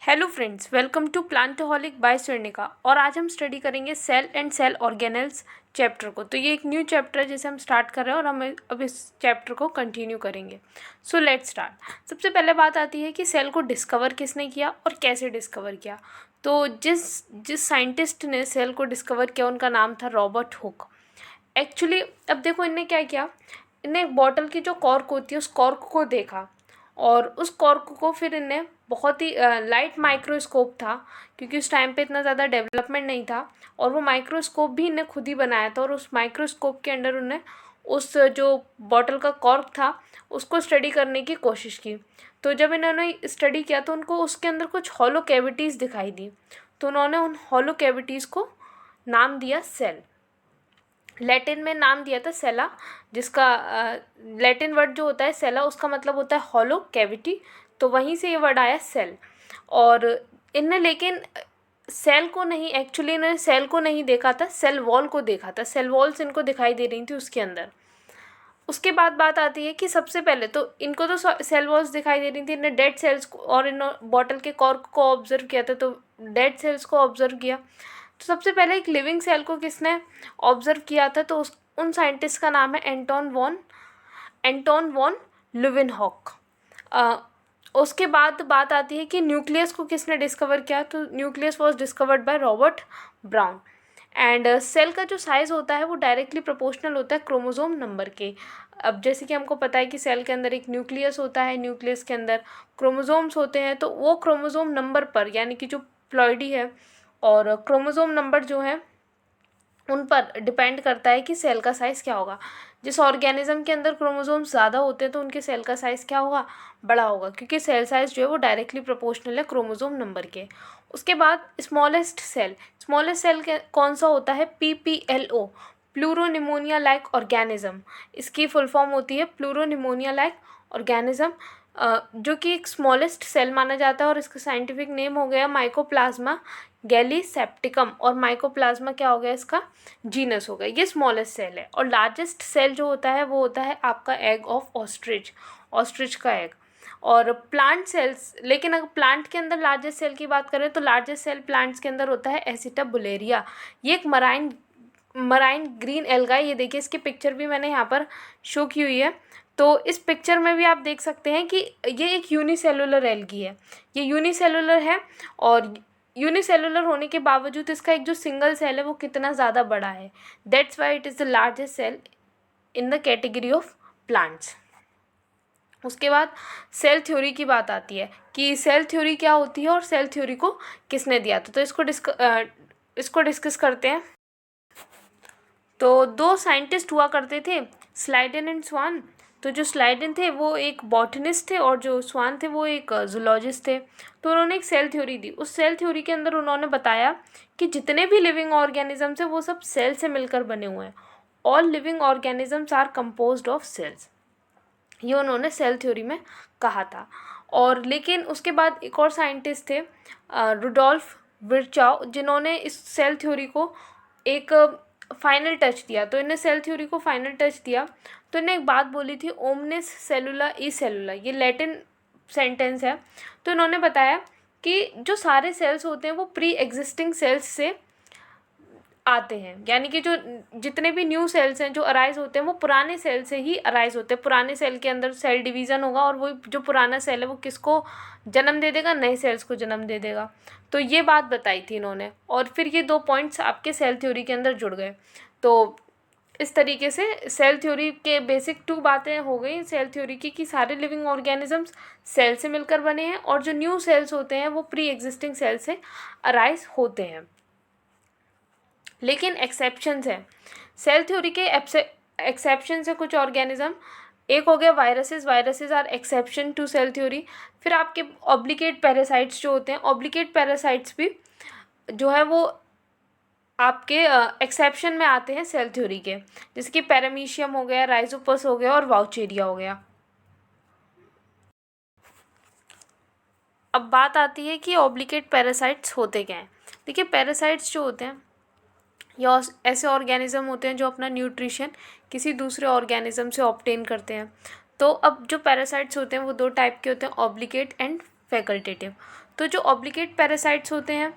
Hello friends, welcome to Plantoholic by Swarnika. और आज हम स्टडी करेंगे cell and cell organelles chapter को। तो ये एक न्यू चैप्टर है जिसे हम स्टार्ट कर रहे हैं और हम अब इस चैप्टर को कंटिन्यू करेंगे। So let's start. सबसे पहले बात आती है कि सेल को डिस्कवर किसने किया और कैसे डिस्कवर किया। तो जिस साइंटिस्ट ने सेल को डिस्कवर किया उनका नाम था रॉबर्ट हुक। एक्चुअली अब देखो इनने क्या किया, इनने एक बॉटल की जो कॉर्क होती है उस कॉर्क को देखा और उस कॉर्क को फिर इनने बहुत ही लाइट माइक्रोस्कोप था, क्योंकि उस टाइम पे इतना ज़्यादा डेवलपमेंट नहीं था, और वो माइक्रोस्कोप भी इन्हें खुद ही बनाया था। और उस माइक्रोस्कोप के अंदर उन्हें उस जो बॉटल का कॉर्क था उसको स्टडी करने की कोशिश की। तो जब इन्होंने स्टडी किया तो उनको उसके अंदर कुछ हॉलो कैविटीज़ दिखाई दी। तो उन्होंने उन हॉलो कैविटीज़ को नाम दिया सेल। लैटिन में नाम दिया था सेला, जिसका लैटिन वर्ड जो होता है सेला उसका मतलब होता है हॉलो कैविटी। तो वहीं से ये वर्ड आया सेल। और इनने लेकिन सेल को नहीं, एक्चुअली इन्होंने सेल को नहीं देखा था, सेल वॉल को देखा था। सेल वॉल्स इनको दिखाई दे रही थी उसके अंदर। उसके बाद बात आती है कि सबसे पहले तो इनको तो सेल वॉल्स दिखाई दे रही थी, इन्हें डेड सेल्स को और इन बॉटल के कॉर्क को ऑब्जर्व किया था, तो डेड सेल्स को ऑब्जर्व किया। तो सबसे पहले एक लिविंग सेल को किसने ऑब्जर्व किया था, तो उन साइंटिस्ट का नाम है एंटोन वॉन लुवेनहॉक। उसके बाद बात आती है कि न्यूक्लियस को किसने डिस्कवर किया, तो nucleus was discovered by Robert Brown. And cell का जो साइज़ होता है वो डायरेक्टली प्रोपोर्शनल होता है क्रोमोसोम नंबर के। अब जैसे कि हमको पता है कि सेल के अंदर एक न्यूक्लियस होता है, न्यूक्लियस के अंदर क्रोमोसोम्स होते हैं, तो वो क्रोमोसोम नंबर पर, यानी कि जो प्लॉइडी है और क्रोमोसोम नंबर जो है उन पर डिपेंड करता है कि सेल का साइज़ क्या होगा। जिस ऑर्गेनिज्म के अंदर क्रोमोसोम्स ज़्यादा होते हैं तो उनके सेल का साइज़ क्या होगा, बड़ा होगा, क्योंकि सेल साइज़ जो है वो डायरेक्टली प्रोपोर्शनल है क्रोमोसोम नंबर के। उसके बाद स्मॉलेस्ट सेल के कौन सा होता है, PPLO, प्लूरोनिमोनिया लाइक ऑर्गेनिज्म। इसकी फुल फॉर्म होती है प्लूरोनिमोनिया लाइक ऑर्गेनिज्म, जो कि एक स्मॉलेस्ट सेल माना जाता है। और इसका साइंटिफिक नेम हो गया माइकोप्लाज्मा गैलीसेप्टिकम, और माइकोप्लाज्मा क्या हो गया, इसका जीनस हो गया। ये स्मॉलेस्ट सेल है। और लार्जेस्ट सेल जो होता है वो होता है आपका एग ऑफ ऑस्ट्रिच का एग। और प्लांट सेल्स, लेकिन अगर प्लांट के अंदर लार्जेस्ट सेल की बात करें तो लार्जेस्ट सेल प्लांट्स के अंदर होता है एसिटाबुलेरिया। ये एक मराइन ग्रीन एल्गा है। ये देखिए, इसकी पिक्चर भी मैंने यहाँ पर शो की हुई है। तो इस पिक्चर में भी आप देख सकते हैं कि ये एक यूनिसेलुलर एल्गी है। ये यूनिसेलुलर है, और यूनिसेलुलर होने के बावजूद इसका एक जो सिंगल सेल है वो कितना ज़्यादा बड़ा है। That's why it is the largest cell in the category of plants. उसके बाद सेल थ्योरी की बात आती है कि सेल थ्योरी क्या होती है और सेल थ्योरी को किसने दिया था। तो इसको डिस्कस करते हैं। तो दो साइंटिस्ट हुआ करते थे, स्लाइडन एंड स्वान। तो जो स्लाइडन थे वो एक बॉटनिस्ट थे और जो स्वान थे वो एक जूलॉजिस्ट थे। तो उन्होंने एक सेल थ्योरी दी। उस सेल थ्योरी के अंदर उन्होंने बताया कि जितने भी लिविंग ऑर्गेनिजम्स हैं वो सब सेल से मिलकर बने हुए हैं। All living organisms are composed of cells, ये उन्होंने सेल थ्योरी में कहा था। और लेकिन उसके बाद एक और साइंटिस्ट थे, रुडोल्फ विर्चाउ, जिन्होंने इस सेल थ्योरी को एक फाइनल टच दिया। तो इन्हें सेल थ्योरी को फाइनल टच दिया। तो इन्हें एक बात बोली थी, ओमनिस सेलुला ई सेलुला, ये लैटिन सेंटेंस है। तो इन्होंने बताया कि जो सारे सेल्स होते हैं वो प्री एग्जिस्टिंग सेल्स से आते हैं, यानी कि जो जितने भी न्यू सेल्स हैं जो अराइज होते हैं वो पुराने सेल से ही अराइज होते हैं। पुराने सेल के अंदर सेल डिवीज़न होगा और वो जो पुराना सेल है वो किसको जन्म दे देगा, नए सेल्स को जन्म दे देगा। तो ये बात बताई थी इन्होंने, और फिर ये दो पॉइंट्स आपके सेल थ्योरी के अंदर जुड़ गए। तो इस तरीके से सेल थ्योरी के बेसिक 2 बातें हो गई सेल थ्योरी की, कि सारे लिविंग ऑर्गेनिजम्स सेल से मिलकर बने हैं और जो न्यू सेल्स होते हैं वो प्री एग्जिस्टिंग सेल से अराइज होते हैं। लेकिन एक्सेप्शंस हैं सेल थ्योरी के। एक्सेप्शंस है कुछ ऑर्गेनिज्म। एक हो गया viruses are exception to cell theory. फिर आपके ऑब्लिगेट पैरासाइट्स जो होते हैं, ऑब्लिगेट पैरासाइट्स भी जो है वो आपके एक्सेप्शन में आते हैं सेल थ्योरी के, जैसे कि पैरामीशियम हो गया, राइजोपस हो गया और वाउचेरिया हो गया। अब बात आती है कि ऑब्लिगेट पैरासाइट्स होते क्या हैं। देखिए, पैरासाइट्स जो होते हैं या ऐसे ऑर्गेनिज्म होते हैं जो अपना न्यूट्रिशन किसी दूसरे ऑर्गेनिज्म से ऑब्टेन करते हैं। तो अब जो पैरासाइट्स होते हैं वो 2 टाइप के होते हैं, ऑब्लिगेट एंड फैकल्टेटिव। तो जो ऑब्लिगेट पैरासाइट्स होते हैं,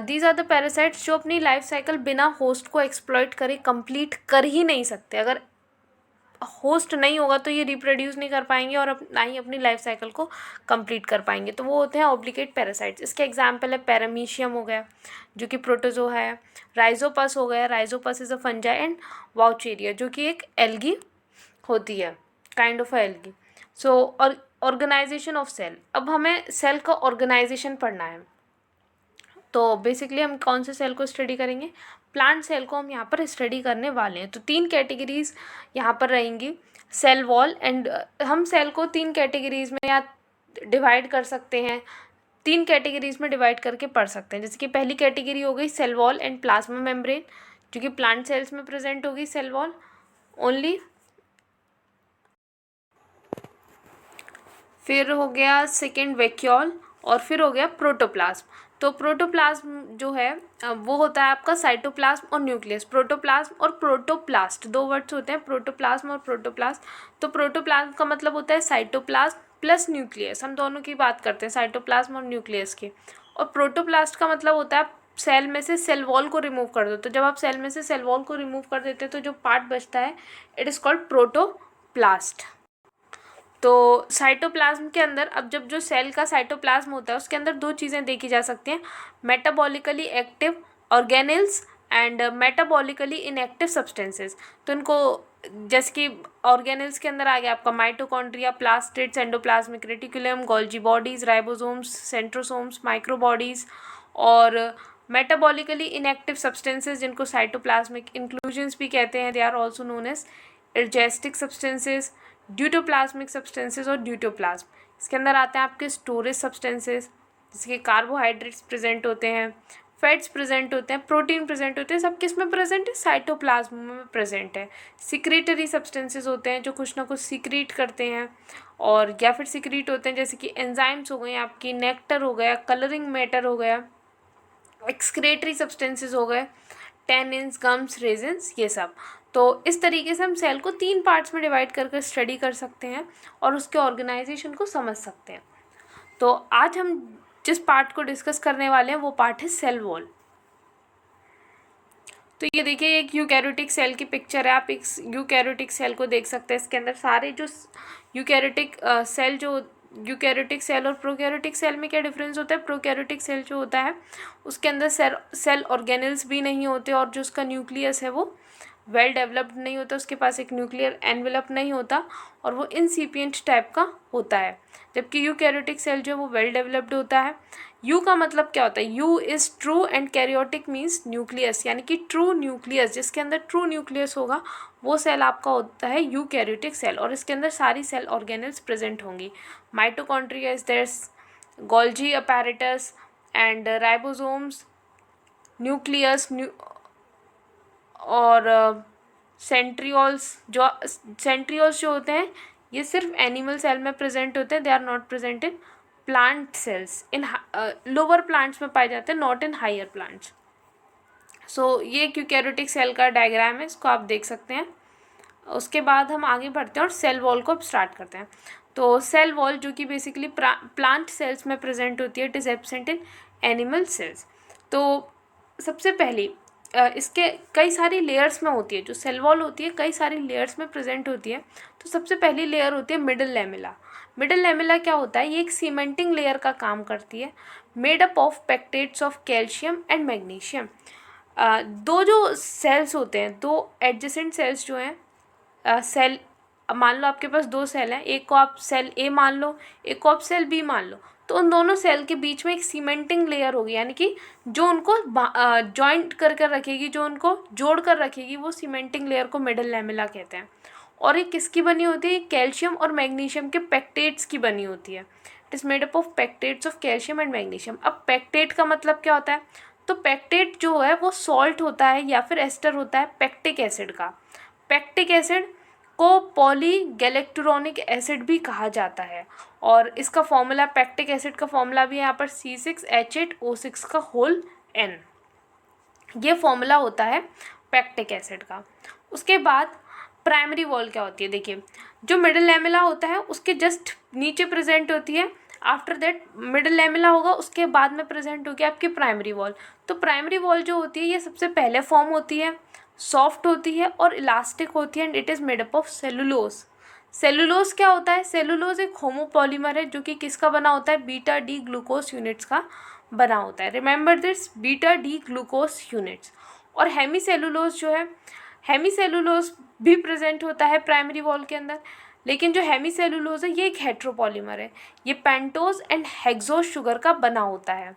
दीज आर द पैरासाइट्स जो अपनी लाइफ साइकिल बिना होस्ट को एक्सप्लॉइट करे कंप्लीट कर ही नहीं सकते। अगर होस्ट नहीं होगा तो ये रिप्रोड्यूस नहीं कर पाएंगे और ना ही अपनी लाइफ साइकिल को कंप्लीट कर पाएंगे। तो वो होते हैं ऑब्लिगेट पैरासाइट्स। इसके एग्जांपल है पैरामीशियम हो गया जो कि प्रोटोजोआ है, राइजोपस हो गया, rhizopus is a fungi, and vaucheria जो कि एक एल्गी होती है, काइंड ऑफ एल्गी। सो और ऑर्गेनाइजेशन ऑफ सेल, अब हमें सेल का ऑर्गेनाइजेशन पढ़ना है। तो बेसिकली हम कौन से सेल को स्टडी करेंगे? प्लांट सेल को हम यहाँ पर स्टडी करने वाले हैं। तो 3 कैटेगरीज यहाँ पर रहेंगी, सेल वॉल एंड हम सेल को 3 कैटेगरीज में या डिवाइड कर सकते हैं, 3 कैटेगरीज में डिवाइड करके पढ़ सकते हैं। जैसे कि पहली कैटेगरी हो गई cell wall and plasma membrane, जो कि प्लांट सेल्स में प्रेजेंट होगी सेल वॉल ओनली। फिर हो गया सेकेंड वैक्यूल, और फिर हो गया प्रोटोप्लाज्म। तो प्रोटोप्लाज्म जो है वो होता है आपका साइटोप्लाज्म और न्यूक्लियस। प्रोटोप्लाज्म और प्रोटोप्लास्ट 2 वर्ड्स होते हैं, प्रोटोप्लाज्म और प्रोटोप्लास्ट। तो प्रोटोप्लाज्म का मतलब होता है साइटोप्लाज्म प्लस न्यूक्लियस, हम दोनों की बात करते हैं, साइटोप्लाज्म और न्यूक्लियस की। और प्रोटोप्लास्ट का मतलब होता है सेल में से सेल वॉल को रिमूव कर दो। तो जब आप सेल में से सेल वॉल को रिमूव कर देते हैं तो जो पार्ट बचता है इट इज़ कॉल्ड प्रोटोप्लास्ट। तो साइटोप्लाज्म के अंदर अब जब जो सेल का साइटोप्लाज्म होता है उसके अंदर 2 चीज़ें देखी जा सकती हैं, metabolically active organelles and metabolically inactive substances. तो इनको जैसे कि ऑर्गेनेल्स के अंदर आ गया आपका mitochondria, plastids, endoplasmic reticulum, Golgi bodies, ribosomes, centrosomes, microbodies. और मेटाबॉलिकली इनएक्टिव सब्सटेंसेस जिनको साइटोप्लाज्मिक इंक्लूजन्स भी कहते हैं, they are also known as ergastic substances, deutoplasmic substances और ड्यूटोप्लाज्म। इसके अंदर आते हैं आपके स्टोरेज सब्सटेंसेस, जैसे कि कार्बोहाइड्रेट्स प्रेजेंट होते हैं, फैट्स प्रेजेंट होते हैं, प्रोटीन प्रेजेंट होते हैं, सब किस में प्रेजेंट है? साइटोप्लाज्म में प्रेजेंट है। सिक्रेटरी सब्सटेंसेस होते हैं जो कुछ ना कुछ सीक्रेट करते हैं और या फिर सीक्रेट होते हैं, जैसे कि एंजाइम्स हो गए आपकी, नेक्टर हो गया, कलरिंग मैटर हो गया, एक्सक्रेटरी सब्सटेंसेस हो गए, टेनिन्स, गम्स, रेजिन्स, ये सब। तो इस तरीके से हम सेल को 3 पार्ट्स में डिवाइड करके स्टडी कर सकते हैं और उसके ऑर्गेनाइजेशन को समझ सकते हैं। तो आज हम जिस पार्ट को डिस्कस करने वाले हैं वो पार्ट है सेल वॉल। तो ये देखिए एक यूकैरियोटिक सेल की पिक्चर है, आप एक यूकैरियोटिक सेल को देख सकते हैं। इसके अंदर सारे जो यूकैरियोटिक सेल जो यूकैरियोटिक सेल और प्रोकैरियोटिक सेल में क्या डिफरेंस होता है? प्रोकैरियोटिक सेल जो होता है उसके अंदर सेल ऑर्गेनेल्स भी नहीं होते और जो उसका न्यूक्लियस है वो वेल डेवलप्ड नहीं होता, उसके पास एक न्यूक्लियर एनवेलप नहीं होता और वो इंसिपिएंट टाइप का होता है। जबकि यूकैरियोटिक सेल जो है वो वेल डेवलप्ड होता है। यू का मतलब क्या होता है? You is true and karyotic means nucleus, यानी कि ट्रू न्यूक्लियस, जिसके अंदर ट्रू न्यूक्लियस होगा वो सेल आपका होता है यूकैरियोटिक सेल और इसके अंदर सारी सेल ऑर्गेनेल्स प्रेजेंट होंगी। Mitochondria is there, Golgi apparatus and ribosomes, nucleus और सेंट्रियोल्स जो होते हैं ये सिर्फ एनिमल सेल में प्रेजेंट होते हैं, they are not present in plant cells, in lower plants में पाए जाते हैं, not in higher plants. So ये एक यूकैरियोटिक सेल का डायग्राम है, इसको आप देख सकते हैं। उसके बाद हम आगे बढ़ते हैं और सेल वॉल को अब स्टार्ट करते हैं। तो सेल वॉल जो कि बेसिकली प्लांट सेल्स में प्रेजेंट होती है, it is absent in animal cells. तो सबसे पहली इसके कई सारी लेयर्स में होती है, जो सेल वॉल होती है कई सारी लेयर्स में प्रेजेंट होती है। तो सबसे पहली लेयर होती है मिडल लैमेला। मिडल लैमेला क्या होता है? ये एक सीमेंटिंग लेयर का काम करती है, made up of pectates of calcium and magnesium. 2 जो सेल्स होते हैं, 2 एडजेसेंट सेल्स जो हैं, सेल मान लो आपके पास 2 सेल हैं, एक को आप सेल ए मान लो, एक को आप सेल बी मान लो, तो उन दोनों सेल के बीच में एक सीमेंटिंग लेयर होगी, यानी कि जो उनको जॉइंट कर कर रखेगी, जो उनको जोड़ कर रखेगी, वो सीमेंटिंग लेयर को मिडल लैमेला कहते हैं। और ये किसकी बनी होती है? कैल्शियम और मैग्नीशियम के पेक्टेट्स की बनी होती है। It is made up of pectates of calcium and magnesium. अब पेक्टेट का मतलब क्या होता है? तो पेक्टेट जो है वो सॉल्ट होता है या फिर एस्टर होता है पेक्टिक एसिड का। पेक्टिक एसिड को पॉलीगैलेक्टुरोनिक एसिड भी कहा जाता है और इसका फॉर्मूला, पेक्टिक एसिड का फॉर्मूला भी है यहाँ पर C6H8O6 का होल N, ये फॉर्मूला होता है पेक्टिक एसिड का। उसके बाद प्राइमरी वॉल क्या होती है? देखिए जो मिडल लैमेला होता है उसके जस्ट नीचे प्रेजेंट होती है आफ्टर दैट मिडल लैमेला होगा, उसके बाद में प्रेजेंट होगी आपकी प्राइमरी वॉल। तो प्राइमरी वॉल जो होती है ये सबसे पहले फॉर्म होती है, सॉफ्ट होती है और इलास्टिक होती है, and it is made up of cellulose. Cellulose क्या होता है? सेलुलोज एक होमोपॉलीमर है जो कि किसका बना होता है? बीटा डी ग्लूकोज यूनिट्स का बना होता है। Remember this, beta D glucose units. और हेमी सेलुलोज जो है, हेमी सेलुलोज भी प्रेजेंट होता है प्राइमरी वॉल के अंदर, लेकिन जो हेमी सेलुलोज है ये एक हेट्रोपॉलीमर है, ये पेंटोज एंड हेक्सोज शुगर का बना होता है।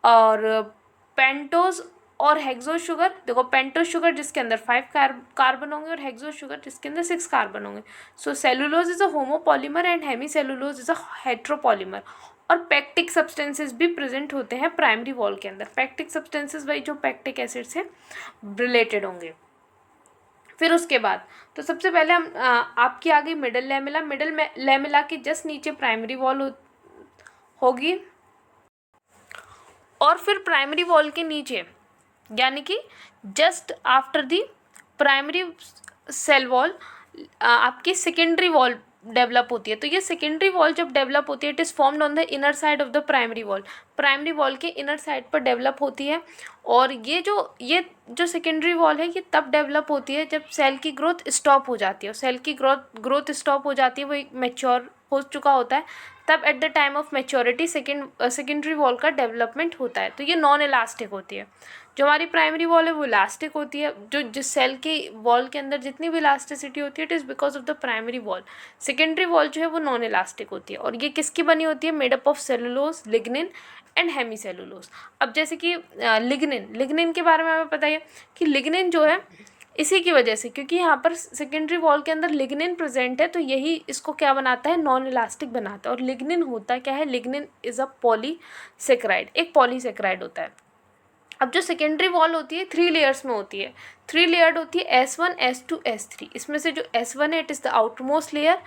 और पेंटोज और हेक्सोज शुगर, देखो पेंटोज शुगर जिसके अंदर 5 कार्बन होंगे और हेक्सोज शुगर जिसके अंदर 6 कार्बन होंगे। So cellulose is a homopolymer and hemicellulose is a heteropolymer. और पैक्टिक सब्सटेंसेस भी प्रेजेंट होते हैं प्राइमरी वॉल के अंदर। पैक्टिक सब्सटेंसेस वही जो पैक्टिक एसिड से रिलेटेड होंगे। फिर उसके बाद तो सबसे पहले हम आपकी आ गई मिडल लैमेला। मिडल लैमेला के जस्ट नीचे प्राइमरी वॉल होगी, और फिर प्राइमरी वॉल के नीचे यानी कि just after the primary cell wall आपकी सेकेंडरी वॉल डेवलप होती है। तो ये सेकेंडरी वॉल जब डेवलप होती है, it is formed on the inner side of the primary wall. Primary wall के इनर साइड पर डेवलप होती है। और ये जो सेकेंडरी वॉल है ये तब डेवलप होती है जब सेल की ग्रोथ स्टॉप हो जाती है। और सेल की ग्रोथ स्टॉप हो जाती है, वो एक मैच्योर हो चुका होता है, तब at the time of maturity secondary wall का डेवलपमेंट होता है। तो ये नॉन इलास्टिक होती है। जो हमारी प्राइमरी वॉल है वो इलास्टिक होती है। जो जिस सेल की वॉल के अंदर जितनी भी इलास्टिसिटी होती है, it is because of the primary wall. Secondary wall जो है वो नॉन इलास्टिक होती है। और ये किसकी बनी होती है? Made up of cellulose, lignin and hemicellulose. अब जैसे कि लिग्निन के बारे में हमें पता है कि लिग्निन जो है इसी की वजह से, क्योंकि यहाँ पर सेकेंडरी वॉल के अंदर लिग्निन प्रेजेंट है, तो यही इसको क्या बनाता है? नॉन इलास्टिक बनाता है। और लिग्निन होता क्या है? लिग्निन इज़ अ पॉलीसेक्राइड, एक पॉलीसेक्राइड होता है। अब जो सेकेंडरी वॉल होती है 3 लेयर्स में होती है। 3 लेयर्ड होती है, S1, S2, S3। इसमें से जो S1 है it is the outermost layer,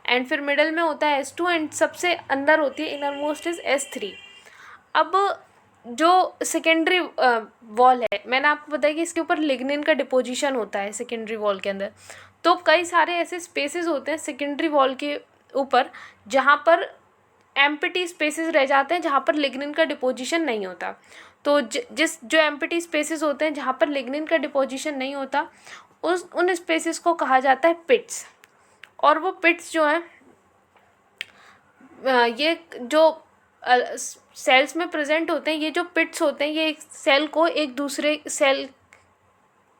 and फिर मिडल में होता है S2, एंड सबसे अंदर होती है इनर मोस्ट इज S3। अब जो सेकेंडरी वॉल है, मैंने आपको बताया कि इसके ऊपर लिग्निन का डिपोजिशन होता है सेकेंडरी वॉल के अंदर। तो कई सारे ऐसे स्पेसेस होते हैं सेकेंडरी वॉल के ऊपर जहाँ पर एम्प्टी स्पेसेस रह जाते हैं, जहाँ पर लिग्निन का डिपोजिशन नहीं होता। तो जो एम्प्टी स्पेसेस होते हैं जहाँ पर लिग्निन का डिपोजिशन नहीं होता, उन स्पेसेस को कहा जाता है पिट्स। और वो पिट्स जो हैं ये जो सेल्स में प्रेजेंट होते हैं, ये जो पिट्स होते हैं ये एक सेल को एक दूसरे सेल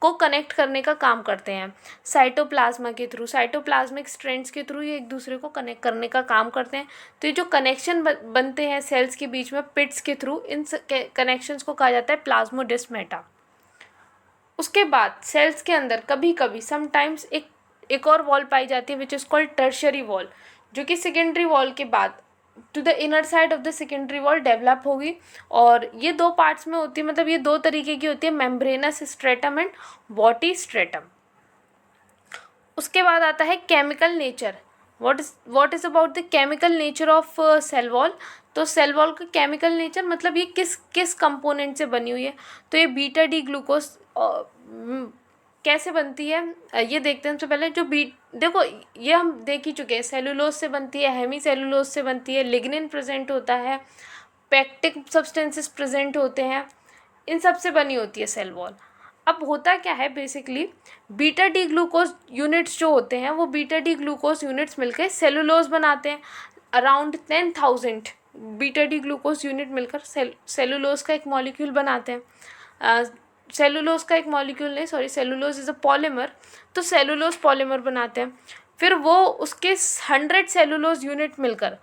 को कनेक्ट करने का काम करते हैं साइटोप्लाज्मा के थ्रू, साइटोप्लाज्मिक स्ट्रैंड्स के थ्रू ये एक दूसरे को कनेक्ट करने का काम करते हैं। तो ये जो कनेक्शन बनते हैं सेल्स के बीच में पिट्स के थ्रू, इन कनेक्शंस को कहा जाता है प्लाज्मोडेस्माटा। उसके बाद सेल्स के अंदर कभी कभी समटाइम्स एक और वॉल पाई जाती है which is called tertiary wall, जो कि सेकेंडरी वॉल के बाद to the inner side of the secondary wall develop होगी। और ये 2 पार्ट्स में होती है, मतलब ये 2 तरीके की होती है, membranous stratum and warty stratum. उसके बाद आता है chemical nature. What is about the chemical nature of cell wall. तो सेल वॉल का केमिकल नेचर मतलब ये किस कंपोनेंट से बनी हुई है। तो ये बीटा डी ग्लूकोज कैसे बनती है ये देखते हैं। सबसे पहले जो देखो ये हम देख ही चुके हैं, सेलुलोज से बनती है, हेमी सेलुलोज से बनती है, लिग्निन प्रेजेंट होता है, पैक्टिक सब्सटेंसेस प्रेजेंट होते हैं, इन सब से बनी होती है सेल वॉल। अब होता क्या है basically, beta D glucose units जो होते हैं वो बीटा डी ग्लूकोज यूनिट्स मिलकर सेलुलोज बनाते हैं। Around 10,000 beta D glucose unit मिलकर सेलुलोज का एक मॉलिक्यूल बनाते हैं। सेलुलोज का एक मॉलिक्यूल नहीं, sorry, cellulose is a polymer, तो सेलुलोज पॉलीमर बनाते हैं। फिर वो उसके 100 सेलुलोज यूनिट मिलकर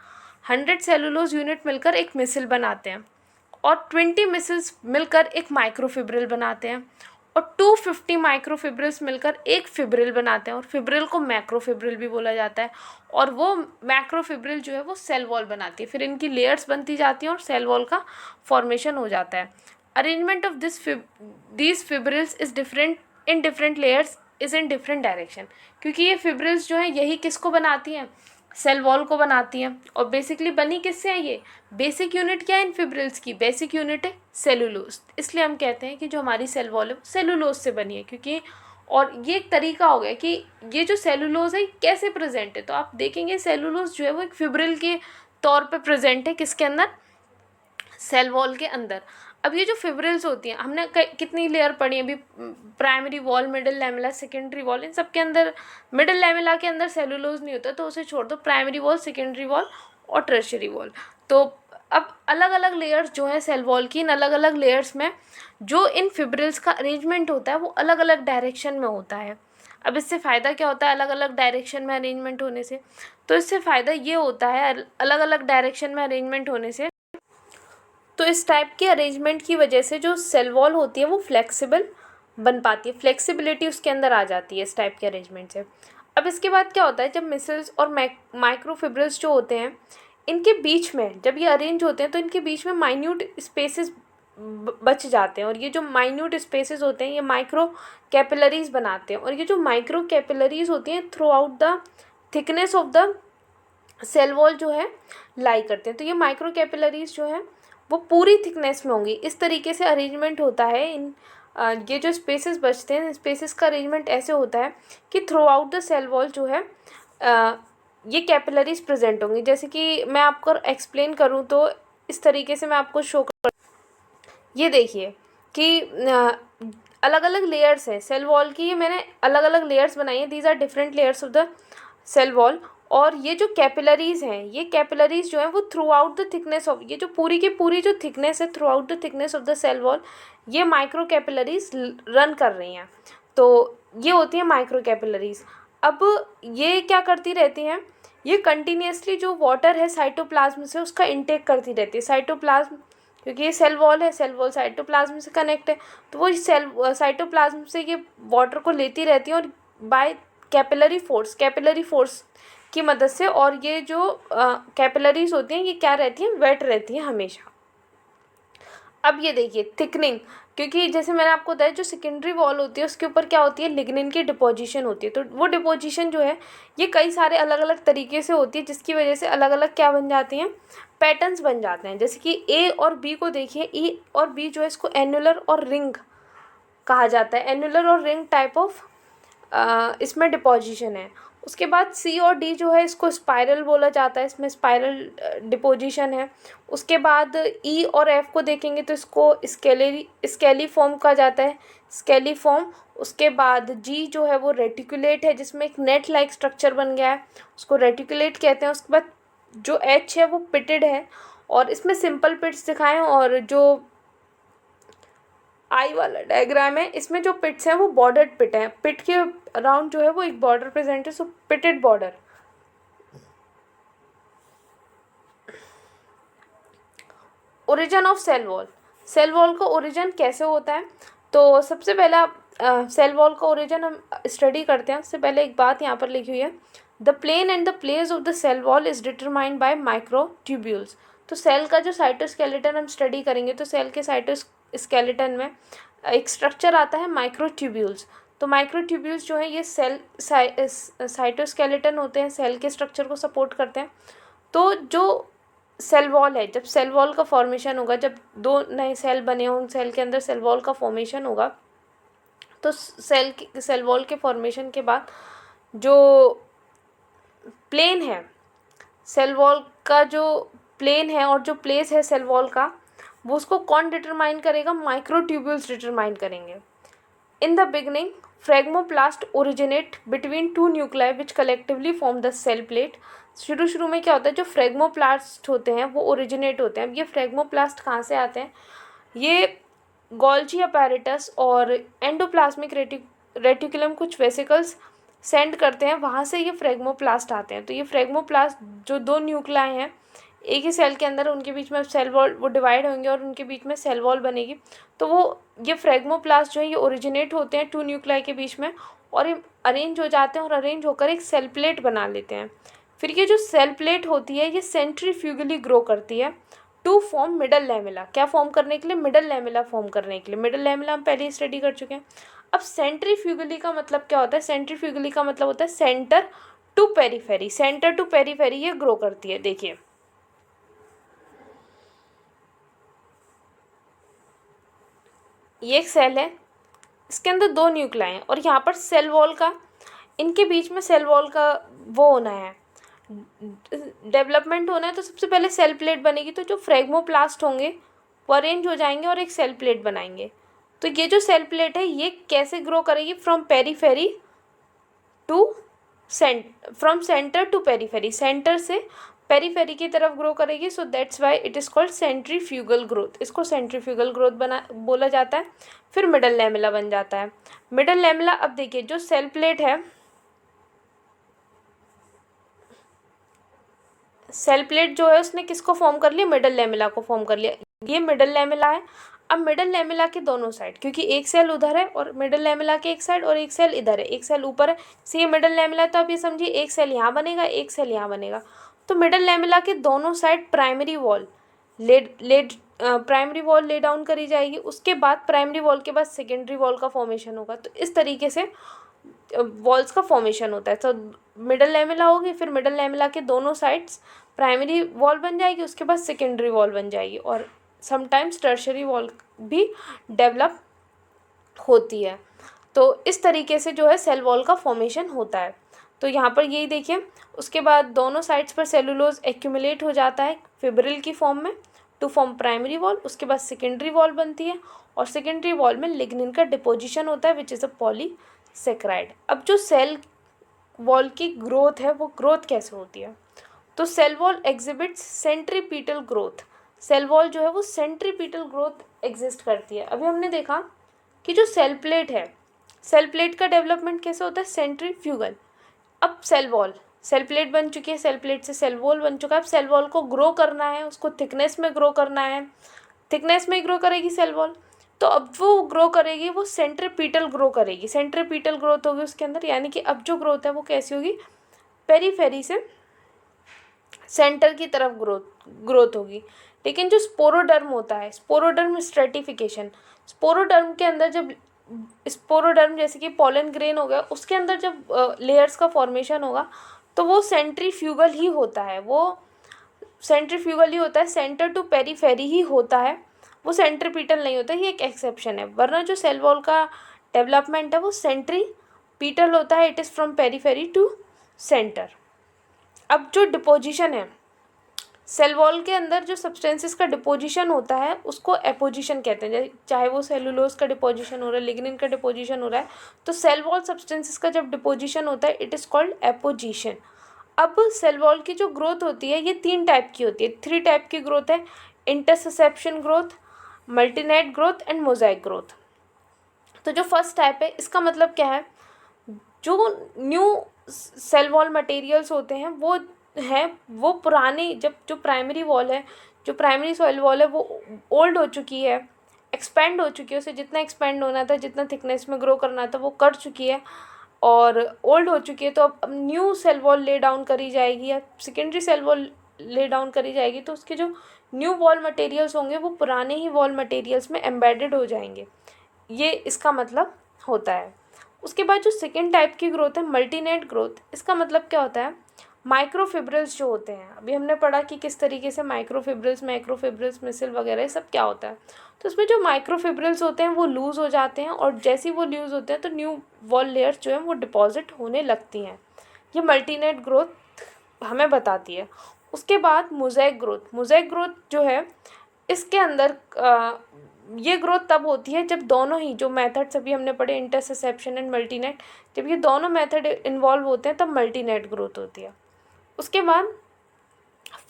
एक मिसल बनाते हैं, और 20 मिसल्स मिलकर एक माइक्रोफिब्रिल बनाते हैं, और 250 माइक्रोफिब्रिल्स मिलकर एक फिब्रिल बनाते हैं, और फिब्रिल को मैक्रोफिब्रिल भी बोला जाता है। और वो मैक्रोफिब्रिल जो है वो सेल वॉल बनाती है। फिर इनकी लेयर्स बनती जाती हैं और सेल वॉल का फॉर्मेशन हो जाता है। Arrangement of these fibrils is different in different layers is in different direction, क्योंकि ये फिब्रिल्स जो हैं यही किसको बनाती हैं? सेल वॉल को बनाती हैं। और बेसिकली बनी किससे है ये? बेसिक यूनिट क्या है इन फिब्रिल्स की? बेसिक यूनिट है सेलुलोज। इसलिए हम कहते हैं कि जो हमारी सेल वॉल है वो सेलुलोज से बनी है, क्योंकि और ये एक तरीका हो गया कि ये जो सेलुलोज है कैसे प्रेजेंट है। तो आप देखेंगे सेलुलोज जो है वो एक फिब्रिल के तौर पे प्रेजेंट है किसके अंदर, सेल वॉल के अंदर। अब ये जो फिब्रिल्स होती हैं, हमने कितनी लेयर पढ़ी है अभी, primary wall, middle lamella, secondary wall, इन सब के अंदर मिडिल लैमेला के अंदर सेलुलोज नहीं होता, तो उसे छोड़ दो, प्राइमरी वॉल, सेकेंडरी वॉल और टर्शियरी वॉल। तो अब अलग अलग लेयर्स जो है सेल वॉल की, इन अलग अलग लेयर्स में जो इन फिब्रिल्स का अरेंजमेंट होता है वो अलग अलग डायरेक्शन में होता है। अब इससे फ़ायदा क्या होता है अलग अलग डायरेक्शन में अरेंजमेंट होने से, तो इससे फ़ायदा ये होता है अलग अलग डायरेक्शन में अरेंजमेंट होने से, तो इस टाइप के अरेंजमेंट की वजह से जो सेल वॉल होती है वो फ्लेक्सिबल बन पाती है, फ्लेक्सिबिलिटी उसके अंदर आ जाती है इस टाइप के अरेंजमेंट से। अब इसके बाद क्या होता है, जब मिसल्स और माइक्रोफिब्रिल्स जो होते हैं इनके बीच में जब ये अरेंज होते हैं तो इनके बीच में माइन्यूट स्पेसेस बच जाते हैं, और ये जो माइन्यूट स्पेसेस होते हैं ये माइक्रो कैपिलरीज बनाते हैं, और ये जो माइक्रो कैपिलरीज होती हैं throughout the thickness of the cell wall जो है लाई करते हैं। तो ये माइक्रो कैपिलरीज जो है वो पूरी थिकनेस में होंगी। इस तरीके से अरेंजमेंट होता है इन ये जो स्पेसेस बचते हैं, स्पेसेस का अरेंजमेंट ऐसे होता है कि throughout the cell wall जो है ये कैपिलरीज प्रेजेंट होंगी। जैसे कि मैं आपको एक्सप्लेन करूँ तो इस तरीके से मैं आपको शो कर, ये देखिए कि अलग अलग लेयर्स हैं सेल वॉल की, ये मैंने अलग अलग लेयर्स बनाई हैं, these are different layers of the cell wall. और ये जो कैपिलरीज हैं, ये कैपिलरीज जो हैं वो throughout the thickness of, ये जो पूरी की पूरी जो थिकनेस है throughout the thickness of the cell wall, ये माइक्रो कैपिलरीज रन कर रही हैं, तो ये होती हैं माइक्रो कैपिलरीज। अब ये क्या करती रहती हैं, ये कंटिन्यूसली जो वाटर है साइटोप्लाज्म से उसका इंटेक करती रहती है। साइटोप्लाज्म, क्योंकि ये सेल वॉल है, सेल वॉल साइटोप्लाज्म से कनेक्ट है, तो वो साइटोप्लाज्म से ये वाटर को लेती रहती है और बाय कैपिलरी फोर्स की मदद से, और ये जो कैपिलरीज होती हैं ये क्या रहती हैं, वेट रहती हैं हमेशा। अब ये देखिए थिकनिंग, क्योंकि जैसे मैंने आपको बताया जो सेकेंडरी वॉल होती है उसके ऊपर क्या होती है, लिग्निन की डिपोजिशन होती है, तो वो डिपोजिशन जो है ये कई सारे अलग अलग तरीके से होती है, जिसकी वजह से अलग अलग क्या बन जाती हैं, पैटर्न्स बन जाते हैं। जैसे कि ए और बी को देखिए, ई और बी जो है इसको एनुलर और रिंग कहा जाता है, एनुलर और रिंग टाइप ऑफ इसमें डिपोजिशन है। उसके बाद सी और डी जो है इसको स्पाइरल बोला जाता है, इसमें स्पाइरल डिपोजिशन है। उसके बाद ई और एफ को देखेंगे तो इसको स्केली फॉर्म कहा जाता है, स्केली फॉर्म। उसके बाद जी जो है वो रेटिकुलेट है, जिसमें एक नेट लाइक स्ट्रक्चर बन गया है, उसको रेटिकुलेट कहते हैं। उसके बाद जो एच है वो पिटेड है, और इसमें सिंपल पिट्स दिखाएं, और जो आई वाला डायग्राम है इसमें जो पिट्स हैं वो बॉर्डर्ड पिट है, पिट के अराउंड जो है वो एक बॉर्डर प्रेजेंट है, so pitted border. Origin of cell wall, cell wall का ओरिजिन कैसे होता है, तो सबसे पहला सेल वॉल का ओरिजिन हम स्टडी करते हैं। उससे पहले एक बात यहाँ पर लिखी हुई है, the plane and the place of the cell wall is determined by microtubules. तो सेल का जो साइटोस्केलेटन हम स्टडी करेंगे तो सेल के साइटोस्केलेटन में एक स्ट्रक्चर आता है माइक्रोट्यूब्यूल्स। तो माइक्रोट्यूब्यूल्स जो है ये सेल साइटोस्केलेटन होते हैं, सेल के स्ट्रक्चर को सपोर्ट करते हैं। तो जो सेल वॉल है, जब सेल वॉल का फॉर्मेशन होगा, जब दो नए सेल बने हों, उन सेल के अंदर सेल वॉल का फॉर्मेशन होगा, तो सेल वॉल के फॉर्मेशन के बाद जो प्लेन है, सेल वॉल का जो प्लेन है और जो प्लेस है सेल वॉल का, वो उसको कौन डिटरमाइन करेगा, माइक्रोट्यूब्यूल्स डिटरमाइन करेंगे। In the beginning phragmoplast originate between two nuclei which collectively form the cell plate. शुरू में क्या होता है, जो फ्रेगमोप्लास्ट होते हैं वो ओरिजिनेट होते हैं। अब ये फ्रेगमोप्लास्ट कहाँ से आते हैं, ये गोल्जी अपैरेटस और एंडोप्लाज्मिक रेटिकुलम कुछ वेसिकल्स सेंड करते हैं, वहाँ से ये फ्रेगमोप्लास्ट आते हैं। तो ये फ्रेगमोप्लास्ट जो दो न्यूक्लियाई हैं एक ही सेल के अंदर, उनके बीच में सेल वॉल वो डिवाइड होंगे और उनके बीच में सेल वॉल बनेगी। तो वो ये फ्रेगमोप्लास्ट जो है ये ओरिजिनेट होते हैं टू न्यूक्लियाई के बीच में, और ये अरेंज हो जाते हैं और अरेंज होकर एक सेल प्लेट बना लेते हैं। फिर ये जो सेल प्लेट होती है ये सेंट्रीफ्यूगली ग्रो करती है टू फॉर्म मिडल लैमेला। क्या फॉर्म करने के लिए, मिडल लैमेला फॉर्म करने के लिए। मिडल लैमेला हम पहले ही स्टडी कर चुके हैं। अब सेंट्रीफ्यूगली का मतलब क्या होता है, सेंट्रीफ्यूगली का मतलब होता है centre to periphery, centre to periphery ये ग्रो करती है। देखिए ये एक सेल है, इसके अंदर दो न्यूक्लियाई हैं और यहाँ पर सेल वॉल का, इनके बीच में सेल वॉल का वो होना है, डेवलपमेंट होना है तो सबसे पहले सेल प्लेट बनेगी, तो जो फ्रेगमोप्लास्ट होंगे वो अरेंज हो जाएंगे और एक सेल प्लेट बनाएंगे। तो ये जो सेल प्लेट है ये कैसे ग्रो करेगी, from periphery to from centre to periphery, centre से पेरीफेरी की तरफ ग्रो करेगी। So that's why it is called centrifugal growth, इसको सेंट्रीफ्यूगल ग्रोथ बना बोला जाता है। फिर मिडल लैमेला बन जाता है। मिडल लैमेला, अब देखिए जो सेल प्लेट है, सेल प्लेट जो है उसने किसको फॉर्म कर लिया, मिडल लैमेला को फॉर्म कर लिया। ये मिडल लैमेला है। अब मिडल लैमेला के दोनों साइड, क्योंकि एक सेल उधर है और मिडल लैमेला के एक साइड और एक सेल इधर है, एक सेल ऊपर है, जैसे ये मिडल लैमेला है तो आप ये समझिए एक सेल यहाँ बनेगा, एक सेल यहाँ बनेगा। तो मिडल लैमेला के दोनों side primary wall primary wall lay down करी जाएगी। उसके बाद प्राइमरी वॉल के बाद सेकेंडरी वॉल का फॉर्मेशन होगा। तो इस तरीके से वॉल्स का फॉर्मेशन होता है। तो मिडल लैमेला होगी, फिर मिडल लैमेला के दोनों साइड्स प्राइमरी वॉल बन जाएगी, उसके बाद सेकेंडरी वॉल बन जाएगी और समटाइम्स टर्शरी वॉल भी डेवलप होती है। तो इस तरीके से जो है सेल वॉल का फॉर्मेशन होता है। तो यहाँ पर यही देखिए, उसके बाद दोनों साइड्स पर सेलुलोज एक्यूमुलेट हो जाता है फिब्रिल की फॉर्म में टू फॉर्म प्राइमरी वॉल। उसके बाद सेकेंडरी वॉल बनती है और सेकेंडरी वॉल में लिग्निन का डिपोजिशन होता है विच इज़ अ पॉलीसेक्राइड। अब जो सेल वॉल की ग्रोथ है वो ग्रोथ कैसे होती है, तो cell wall exhibits centripetal growth. Cell wall जो है वो सेंट्रीपीटल ग्रोथ एग्जिस्ट करती है। अभी हमने देखा कि जो सेल प्लेट है, सेल प्लेट का डेवलपमेंट कैसे होता है, सेंट्रीफ्यूगल। अब सेल प्लेट बन चुकी है, सेल प्लेट से सेल वॉल बन चुका है। अब सेल वॉल को ग्रो करना है, उसको थिकनेस में ग्रो करना है, थिकनेस में ग्रो करेगी सेल वॉल। तो अब वो ग्रो करेगी, वो सेंट्रीपीटल ग्रो करेगी, सेंट्रीपीटल ग्रोथ होगी उसके अंदर, यानी कि अब जो ग्रोथ है वो कैसी होगी, पेरीफेरी से सेंटर की तरफ ग्रोथ होगी। लेकिन जो स्पोरोडर्म होता है, स्पोरोडर्म स्ट्रेटिफिकेशन, स्पोरोडर्म के अंदर जब स्पोरोडर्म जैसे कि पॉलन ग्रेन हो गया, उसके अंदर जब लेयर्स का फॉर्मेशन होगा तो वो सेंट्रीफ्यूगल ही होता है, वो सेंट्रीफ्यूगल ही होता है, सेंटर टू पेरीफेरी ही होता है, वो सेंट्रीपीटल नहीं होता। ये एक एक्सेप्शन है, वरना जो सेल वॉल का डेवलपमेंट है वो सेंट्रीपीटल होता है। It is from periphery to centre. अब जो डिपोजिशन है, सेल वॉल के अंदर जो सब्सटेंसेस का डिपोजिशन होता है उसको एपोजिशन कहते हैं। चाहे वो सेलुलोज का डिपोजिशन हो रहा है, लिग्निन का डिपोजिशन हो रहा है, तो सेल वॉल सब्सटेंसेस का जब डिपोजिशन होता है इट इज़ कॉल्ड एपोजिशन। अब सेल वॉल की जो ग्रोथ होती है ये 3 टाइप की होती है, 3 टाइप की ग्रोथ है, interception growth, मल्टीनेट growth and Mosaic growth. तो जो फर्स्ट टाइप है इसका मतलब क्या है, जो न्यू सेल वॉल मटेरियल्स होते हैं वो पुराने, जब जो प्राइमरी वॉल है, जो प्राइमरी सेल वॉल है वो ओल्ड हो चुकी है, एक्सपेंड हो चुकी है, उसे जितना एक्सपेंड होना था, जितना थिकनेस में ग्रो करना था वो कर चुकी है और ओल्ड हो चुकी है। तो अब new cell wall lay down करी जाएगी या secondary cell wall lay down करी जाएगी, तो उसके जो न्यू वॉल मटेरियल्स होंगे वो पुराने ही वॉल मटेरियल्स में एम्बेडेड हो जाएंगे, ये इसका मतलब होता है। उसके बाद जो सेकेंड टाइप की ग्रोथ है मल्टीनेट ग्रोथ, इसका मतलब क्या होता है, माइक्रोफिब्रिल्स जो होते हैं, अभी हमने पढ़ा कि किस तरीके से माइक्रोफिब्रिल्स मिसल वगैरह ये सब क्या होता है। तो इसमें जो माइक्रोफिब्रिल्स होते हैं वो लूज़ हो जाते हैं और जैसे ही वो लूज़ होते हैं तो न्यू वॉल लेयर्स जो हैं वो डिपॉजिट होने लगती हैं। ये मल्टीनेट ग्रोथ हमें बताती है। उसके बाद मोज़ेक ग्रोथ जो है इसके अंदर ये ग्रोथ तब होती है जब दोनों ही जो मेथड्स अभी हमने पढ़े, इंटरसेप्शन एंड मल्टीनेट, जब ये दोनों मेथड इन्वॉल्व होते हैं तब मल्टीनेट ग्रोथ होती है। उसके बाद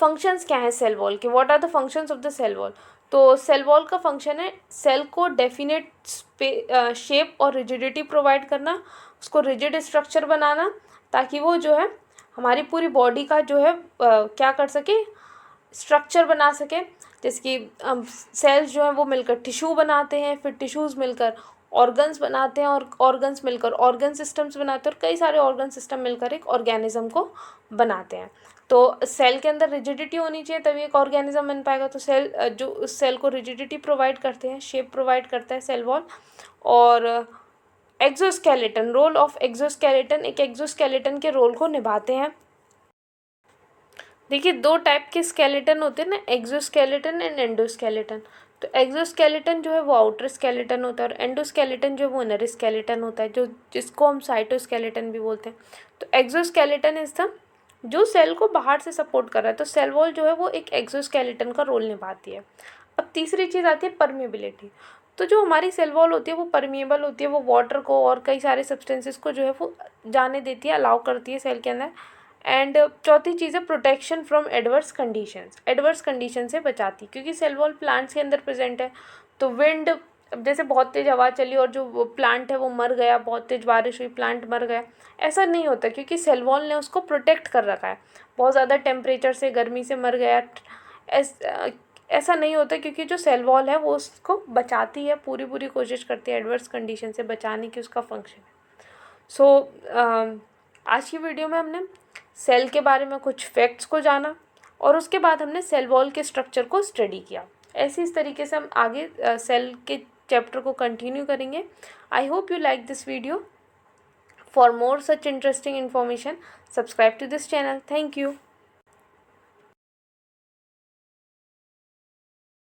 फंक्शंस क्या हैं सेल वॉल के, what are the functions of the cell wall. तो सेल वॉल का फंक्शन है सेल को डेफिनेट शेप और रिजिडिटी प्रोवाइड करना, उसको रिजिड स्ट्रक्चर बनाना, ताकि वो जो है हमारी पूरी बॉडी का जो है क्या कर सके, स्ट्रक्चर बना सके। जैसे कि सेल्स जो हैं वो मिलकर टिश्यू बनाते हैं, फिर टिश्यूज़ मिलकर ऑर्गन्स बनाते हैं और ऑर्गन्स मिलकर ऑर्गन सिस्टम्स बनाते हैं और कई सारे ऑर्गन सिस्टम मिलकर एक ऑर्गेनिज्म को बनाते हैं। तो सेल के अंदर रिजिडिटी होनी चाहिए तभी एक ऑर्गेनिज्म बन पाएगा। तो सेल जो उस सेल को रिजिडिटी प्रोवाइड करते हैं, शेप प्रोवाइड करता है सेल वॉल। और एक्सोस्केलेटन, रोल ऑफ एक्सोस्केलेटन, एक एक्सोस्केलेटन के रोल को निभाते हैं। देखिए 2 टाइप के स्केलेटन होते हैं ना, एक्सोस्केलेटन एंड एंडोस्केलेटन। तो एक्सोस्केलेटन जो है वो आउटर स्केलेटन होता है और एंडोस्केलेटन जो है वो इनर स्केलेटन होता है, जो जिसको हम साइटोस्केलेटन भी बोलते हैं। तो एक्सोस्केलेटन इज द जो सेल को बाहर से सपोर्ट कर रहा है। तो सेल वॉल जो है वो एक एक्सोस्केलेटन का रोल निभाती है। अब तीसरी चीज़ आती है परमेबिलिटी। तो जो हमारी सेल वॉल होती है वो परमिएबल होती है, वो वाटर को और कई सारे सब्सटेंसेस को जो है वो जाने देती है, अलाउ करती है सेल के अंदर। एंड चौथी चीज़ है protection from adverse conditions, adverse condition से बचाती, क्योंकि सेल वॉल प्लांट्स के अंदर प्रेजेंट है। तो विंड, अब जैसे बहुत तेज़ हवा चली और जो प्लांट है वो मर गया, बहुत तेज़ बारिश हुई, प्लांट मर गया, ऐसा नहीं होता, क्योंकि सेल वॉल ने उसको प्रोटेक्ट कर रखा है। बहुत ज़्यादा टेम्परेचर से, गर्मी से मर गया, ऐसा नहीं होता, क्योंकि जो सेल वॉल है वो उसको बचाती है, पूरी पूरी कोशिश करती है एडवर्स कंडीशन से बचाने की, उसका फंक्शन है। सो आज की वीडियो में हमने सेल के बारे में कुछ फैक्ट्स को जाना और उसके बाद हमने सेल वॉल के स्ट्रक्चर को स्टडी किया। ऐसे इस तरीके से हम आगे सेल के चैप्टर को कंटिन्यू करेंगे। I hope you like this video. For more such interesting information, subscribe to this channel. Thank you.